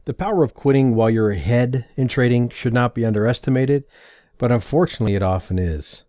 The power of quitting while you're ahead in trading should not be underestimated, but unfortunately it often is.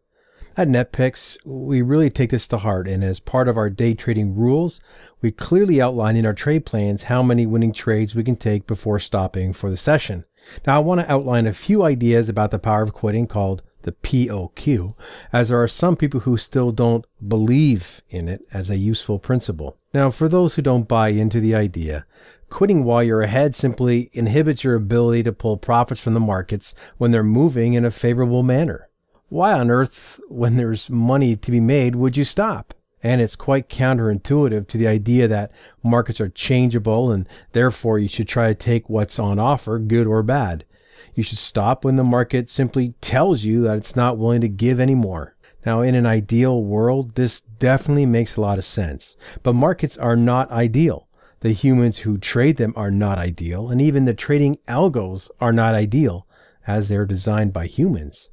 At NetPicks, we really take this to heart, and as part of our day trading rules, we clearly outline in our trade plans how many winning trades we can take before stopping for the session. Now I want to outline a few ideas about the power of quitting called the P.O.Q, as there are some people who still don't believe in it as a useful principle. Now, for those who don't buy into the idea, quitting while you're ahead simply inhibits your ability to pull profits from the markets when they're moving in a favorable manner. Why on earth, when there's money to be made, would you stop? And it's quite counterintuitive to the idea that markets are changeable and therefore you should try to take what's on offer, good or bad. You should stop when the market simply tells you that it's not willing to give anymore. Now, in an ideal world, this definitely makes a lot of sense. But markets are not ideal. The humans who trade them are not ideal, and even the trading algos are not ideal, as they're designed by humans.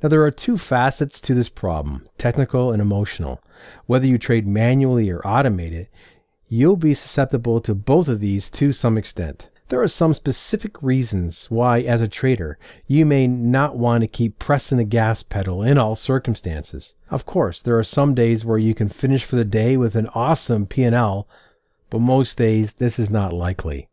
Now, there are two facets to this problem, technical and emotional. Whether you trade manually or automated, you'll be susceptible to both of these to some extent. There are some specific reasons why, as a trader, you may not want to keep pressing the gas pedal in all circumstances. Of course, there are some days where you can finish for the day with an awesome P&L, but most days this is not likely.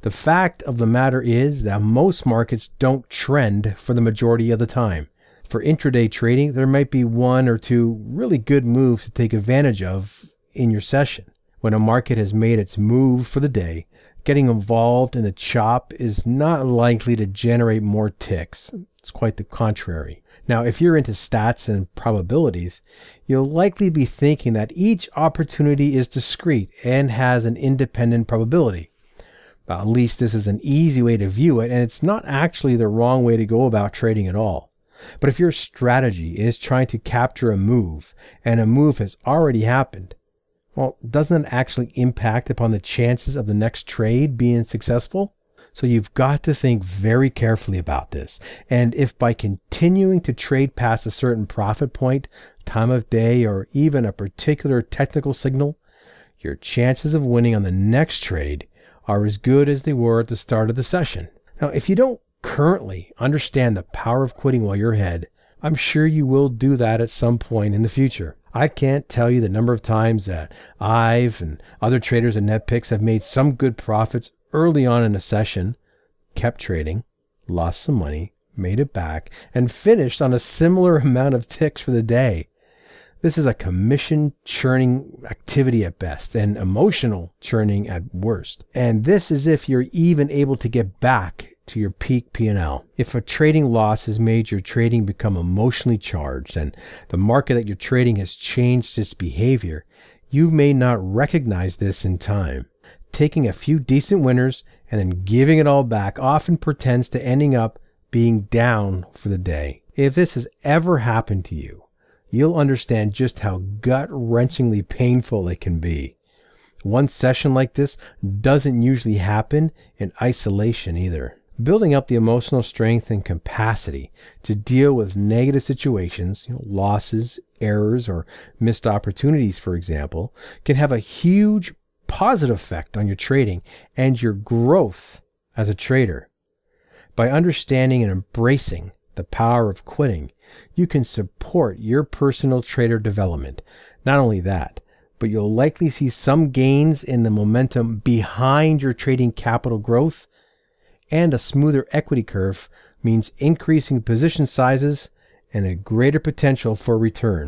The fact of the matter is that most markets don't trend for the majority of the time. For intraday trading, there might be one or two really good moves to take advantage of in your session. When a market has made its move for the day, getting involved in the chop is not likely to generate more ticks. It's quite the contrary. Now, if you're into stats and probabilities, you'll likely be thinking that each opportunity is discrete and has an independent probability. Well, at least this is an easy way to view it, and it's not actually the wrong way to go about trading at all. But if your strategy is trying to capture a move, and a move has already happened, well, doesn't it actually impact upon the chances of the next trade being successful? So you've got to think very carefully about this. And if by continuing to trade past a certain profit point, time of day, or even a particular technical signal, your chances of winning on the next trade are as good as they were at the start of the session. Now, if you don't currently understand the power of quitting while you're ahead, I'm sure you will do that at some point in the future. I can't tell you the number of times that I've and other traders in NetPicks have made some good profits early on in a session, kept trading, lost some money, made it back, and finished on a similar amount of ticks for the day. This is a commission churning activity at best and emotional churning at worst. And this is if you're even able to get back to your peak P&L. If a trading loss has made your trading become emotionally charged and the market that you're trading has changed its behavior, you may not recognize this in time. Taking a few decent winners and then giving it all back often pretends to ending up being down for the day. If this has ever happened to you, you'll understand just how gut-wrenchingly painful it can be. One session like this doesn't usually happen in isolation either. Building up the emotional strength and capacity to deal with negative situations, losses, errors, or missed opportunities, for example, can have a huge positive effect on your trading and your growth as a trader. By understanding and embracing the power of quitting, you can support your personal trader development. Not only that, but you'll likely see some gains in the momentum behind your trading capital growth, and a smoother equity curve means increasing position sizes and a greater potential for return.